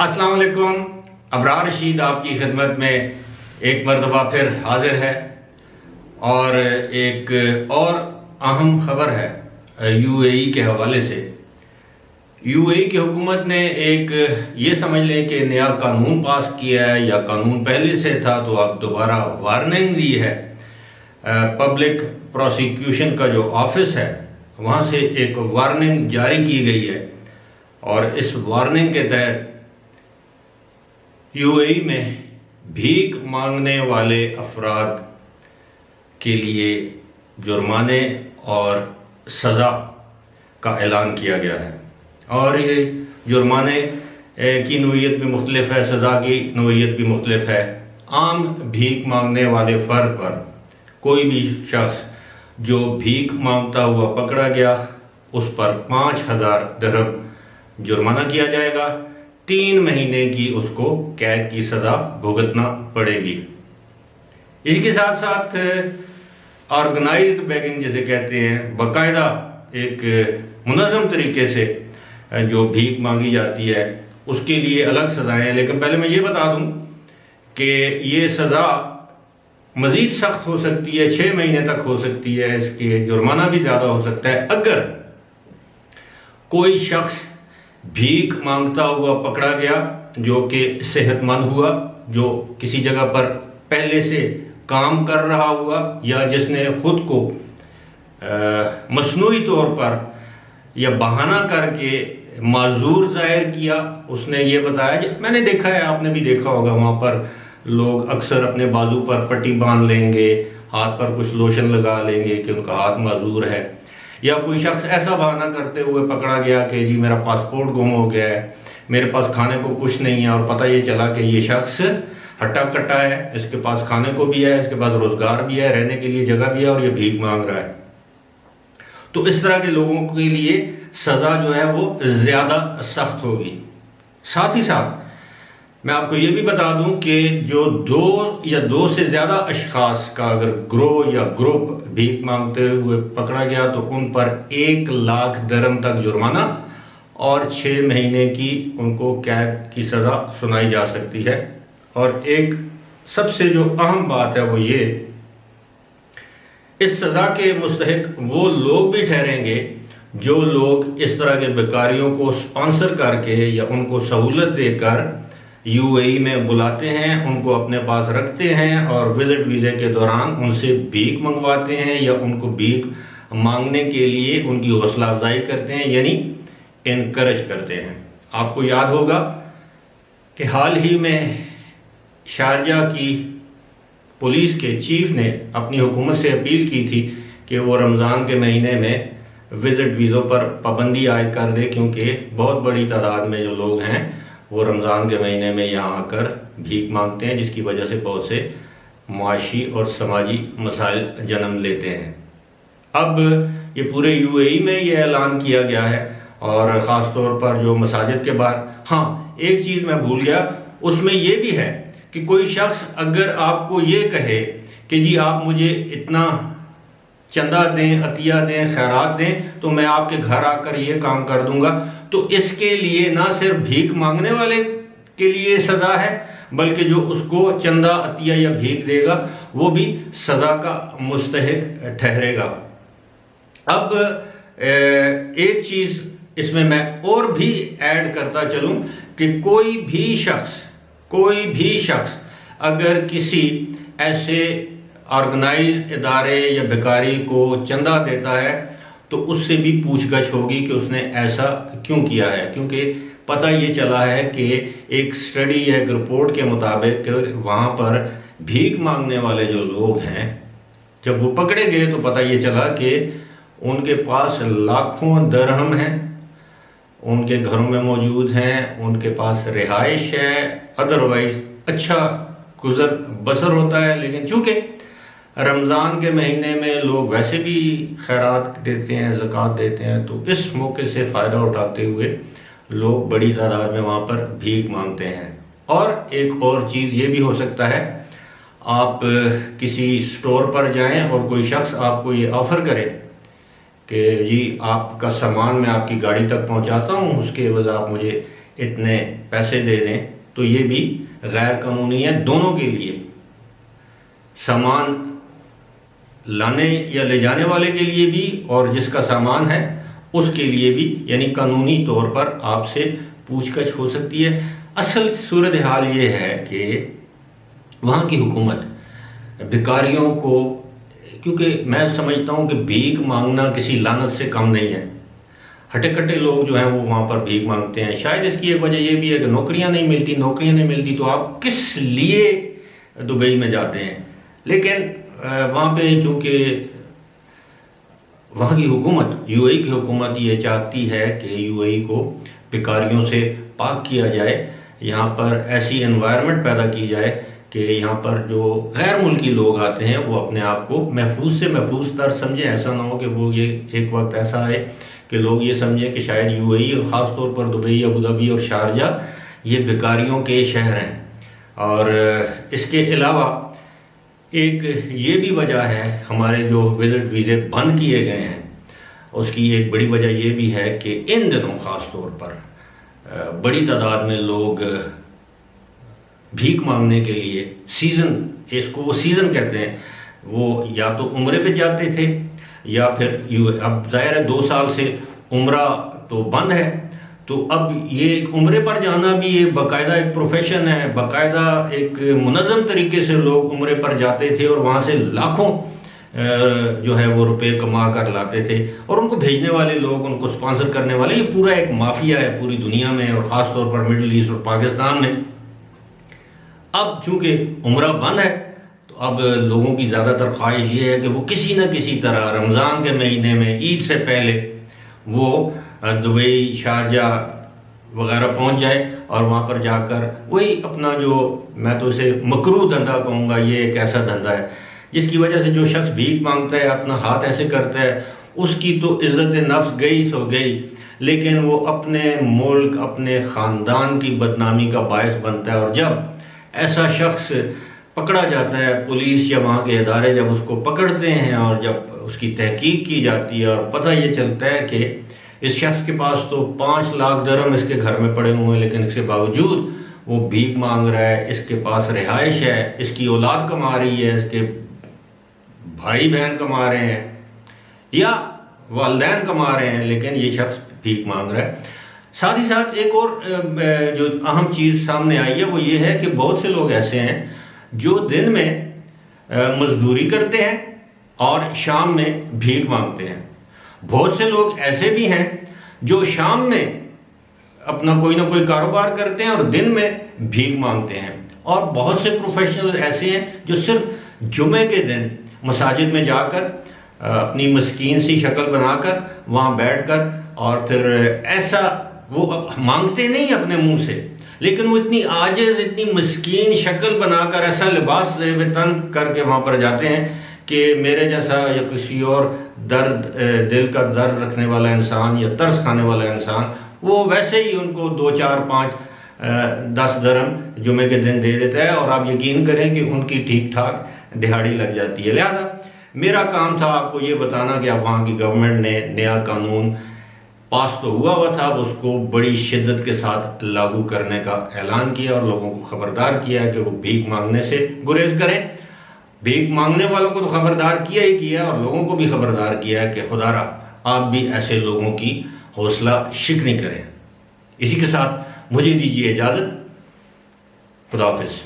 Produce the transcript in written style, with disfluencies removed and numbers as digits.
अस्सलाम वालेकुम। अबरार रशीद आपकी खिदमत में एक मरतबा फिर हाजिर है और एक और अहम खबर है यूएई के हवाले से। यूएई की हुकूमत ने एक ये समझ लें कि नया कानून पास किया है, या कानून पहले से था तो अब दोबारा वार्निंग दी है। पब्लिक प्रोसिक्यूशन का जो ऑफिस है वहाँ से एक वार्निंग जारी की गई है और इस वार्निंग के तहत यूएई में भीख मांगने वाले अफराद के लिए जुर्माने और सज़ा का ऐलान किया गया है। और ये जुर्माने की नोयत भी मुख्तलिफ है, सज़ा की नोयत भी मुख्तलिफ है। आम भीख मांगने वाले फ़र्द पर कोई भी शख्स जो भीख मांगता हुआ पकड़ा गया उस पर 5,000 दिरहम जुर्माना किया जाएगा, 3 महीने की उसको कैद की सज़ा भुगतना पड़ेगी। इसी के साथ साथ ऑर्गेनाइज्ड बेगिंग जिसे कहते हैं, बाकायदा एक मुनज़्ज़म तरीके से जो भीख मांगी जाती है उसके लिए अलग सज़ाएँ हैं। लेकिन पहले मैं ये बता दूं कि ये सज़ा मज़ीद सख्त हो सकती है, 6 महीने तक हो सकती है, इसके जुर्माना भी ज़्यादा हो सकता है। अगर कोई शख्स भीख मांगता हुआ पकड़ा गया जो कि सेहतमंद हुआ, जो किसी जगह पर पहले से काम कर रहा हुआ, या जिसने खुद को मसनूई तौर पर या बहाना करके माजूर जाहिर किया, उसने ये बताया कि मैंने देखा है, आपने भी देखा होगा, वहाँ पर लोग अक्सर अपने बाजू पर पट्टी बांध लेंगे, हाथ पर कुछ लोशन लगा लेंगे कि उनका हाथ माजूर है। या कोई शख्स ऐसा बहाना करते हुए पकड़ा गया कि जी मेरा पासपोर्ट गुम हो गया है, मेरे पास खाने को कुछ नहीं है, और पता ये चला कि ये शख्स हट्टा कट्टा है, इसके पास खाने को भी है, इसके पास रोजगार भी है, रहने के लिए जगह भी है, और ये भीख मांग रहा है। तो इस तरह के लोगों के लिए सज़ा जो है वो ज़्यादा सख्त होगी। साथ ही साथ मैं आपको ये भी बता दूं कि जो 2 से ज़्यादा अशखास का अगर ग्रोह या ग्रुप भीख मांगते हुए पकड़ा गया तो उन पर 1 लाख दिरहम तक जुर्माना और 6 महीने की उनको कैद की सज़ा सुनाई जा सकती है। और एक सबसे जो अहम बात है वो ये, इस सज़ा के मुस्तहिक वो लोग भी ठहरेंगे जो लोग इस तरह के बेकारियों को स्पॉन्सर करके या उनको सहूलत देकर यूएई में बुलाते हैं, उनको अपने पास रखते हैं और विजिट वीज़े के दौरान उनसे भीख मंगवाते हैं या उनको भीख मांगने के लिए उनकी हौसला अफजाई करते हैं, यानी इनकरेज करते हैं। आपको याद होगा कि हाल ही में शारजा की पुलिस के चीफ ने अपनी हुकूमत से अपील की थी कि वो रमज़ान के महीने में विजिट वीज़ों पर पाबंदी आयद कर दे, क्योंकि बहुत बड़ी तादाद में जो लोग हैं वो रमज़ान के महीने में यहाँ आकर भीख मांगते हैं, जिसकी वजह से बहुत से मुआशी और समाजी मसाइल जन्म लेते हैं। अब ये पूरे यूएई में ये ऐलान किया गया है, और ख़ास तौर पर जो मसाजिद के बाहर। हाँ, एक चीज़ मैं भूल गया, उसमें ये भी है कि कोई शख्स अगर आपको ये कहे कि जी आप मुझे इतना चंदा दें, अतिया दें, खैरात दें तो मैं आपके घर आकर ये काम कर दूंगा, तो इसके लिए ना सिर्फ भीख मांगने वाले के लिए सज़ा है, बल्कि जो उसको चंदा, अतिया या भीख देगा वो भी सज़ा का मुस्तहिक ठहरेगा। अब एक चीज़ इसमें मैं और भी ऐड करता चलूं कि कोई भी शख्स अगर किसी ऐसे ऑर्गेनाइज्ड इदारे या बेकारी को चंदा देता है तो उससे भी पूछगछ होगी कि उसने ऐसा क्यों किया है, क्योंकि पता ये चला है कि एक स्टडी या एक रिपोर्ट के मुताबिक वहाँ पर भीख मांगने वाले जो लोग हैं, जब वो पकड़े गए तो पता ये चला कि उनके पास लाखों दिरहम हैं, उनके घरों में मौजूद हैं, उनके पास रिहाइश है, अदरवाइज अच्छा गुजर बसर होता है। लेकिन चूँकि रमज़ान के महीने में लोग वैसे भी खैरात देते हैं, ज़कात देते हैं, तो इस मौके से फ़ायदा उठाते हुए लोग बड़ी तादाद में वहाँ पर भीख मांगते हैं। और एक और चीज़ ये भी हो सकता है, आप किसी स्टोर पर जाएं और कोई शख्स आपको ये ऑफ़र करे कि जी आपका सामान मैं आपकी गाड़ी तक पहुँचाता हूँ, उसके एवज़ आप मुझे इतने पैसे दे दें, तो ये भी गैर कानूनी है दोनों के लिए, सामान लाने या ले जाने वाले के लिए भी और जिसका सामान है उसके लिए भी। यानी कानूनी तौर पर आपसे पूछताछ हो सकती है। असल सूरत हाल ये है कि वहाँ की हुकूमत भिखारियों को, क्योंकि मैं समझता हूँ कि भीख मांगना किसी लानत से कम नहीं है। हटे कट्टे लोग जो हैं वो वहाँ पर भीख मांगते हैं। शायद इसकी एक वजह ये भी है कि नौकरियाँ नहीं मिलती तो आप किस लिए दुबई में जाते हैं। लेकिन वहाँ पे चूँकि वहाँ की हुकूमत, यूएई की हुकूमत ये चाहती है कि यूएई को भिखारियों से पाक किया जाए, यहाँ पर ऐसी एनवायरनमेंट पैदा की जाए कि यहाँ पर जो गैर मुल्की लोग आते हैं वो अपने आप को महफूज से महफूज तर समझें। ऐसा ना हो कि वो ये एक वक्त ऐसा आए कि लोग ये समझें कि शायद यूएई और ख़ास तौर पर दुबई, अबू धाबी और शारजा ये भिखारियों के शहर हैं। और इसके अलावा एक ये भी वजह है, हमारे जो विजिट वीज़े बंद किए गए हैं उसकी एक बड़ी वजह ये भी है कि इन दिनों ख़ास तौर पर बड़ी तादाद में लोग भीख मांगने के लिए सीज़न, इसको वो सीज़न कहते हैं, वो या तो उम्रे पे जाते थे या फिर अब ज़ाहिर है 2 साल से उम्रा तो बंद है, तो अब ये उम्रे पर जाना भी एक बाकायदा एक प्रोफेशन है। बाकायदा एक मुनज़्ज़म तरीके से लोग उम्रे पर जाते थे और वहाँ से लाखों जो है वो रुपए कमा कर लाते थे, और उनको भेजने वाले लोग, उनको स्पॉन्सर करने वाले, ये पूरा एक माफिया है पूरी दुनिया में और ख़ास तौर पर मिडिल ईस्ट और पाकिस्तान में। अब चूंकि उम्रा बंद है तो अब लोगों की ज़्यादातर ख्वाहिश ये है कि वो किसी न किसी तरह रमज़ान के महीने में, ईद से पहले वो दुबई, शारजा वगैरह पहुंच जाए और वहाँ पर जाकर वही अपना, जो मैं तो इसे मकरूह धंधा कहूँगा, ये एक ऐसा धंधा है जिसकी वजह से जो शख्स भीख मांगता है, अपना हाथ ऐसे करता है, उसकी तो इज़्ज़त नफ्स गई सो गई, लेकिन वो अपने मुल्क, अपने ख़ानदान की बदनामी का बायस बनता है। और जब ऐसा शख्स पकड़ा जाता है, पुलिस या वहाँ के इदारे जब उसको पकड़ते हैं और जब उसकी तहकीक की जाती है और पता ये चलता है कि इस शख्स के पास तो 5 लाख दिरहम इसके घर में पड़े हुए हैं, लेकिन इसके बावजूद वो भीख मांग रहा है, इसके पास रिहाइश है, इसकी औलाद कमा रही है, इसके भाई बहन कमा रहे हैं या वालिदैन कमा रहे हैं, लेकिन ये शख्स भीख मांग रहा है। साथ ही साथ एक और जो अहम चीज़ सामने आई है वो ये है कि बहुत से लोग ऐसे हैं जो दिन में मजदूरी करते हैं और शाम में भीख मांगते हैं। बहुत से लोग ऐसे भी हैं जो शाम में अपना कोई ना कोई कारोबार करते हैं और दिन में भीख मांगते हैं। और बहुत से प्रोफेशनल ऐसे हैं जो सिर्फ जुमे के दिन मसाजिद में जाकर अपनी मस्कीन सी शक्ल बनाकर वहाँ बैठकर और फिर ऐसा वो मांगते नहीं अपने मुंह से, लेकिन वो इतनी आजिज़, इतनी मस्कीन शक्ल बनाकर ऐसा लिबास तन करके वहाँ पर जाते हैं कि मेरे जैसा या किसी और दर्द, दिल का दर्द रखने वाला इंसान या तरस खाने वाला इंसान वो वैसे ही उनको 2, 4, 5, 10 दिरहम जुमे के दिन दे देता है और आप यकीन करें कि उनकी ठीक ठाक दिहाड़ी लग जाती है। लिहाजा मेरा काम था आपको ये बताना कि अब वहाँ की गवर्नमेंट ने नया कानून पास तो हुआ था, उसको बड़ी शिद्दत के साथ लागू करने का ऐलान किया और लोगों को खबरदार किया कि वो भीख मांगने से गुरेज करें। भीख मांगने वालों को तो खबरदार किया ही किया और लोगों को भी खबरदार किया है कि खुदारा आप भी ऐसे लोगों की हौसला शिकनी करें। इसी के साथ मुझे दीजिए इजाज़त। खुदा हाफिज़।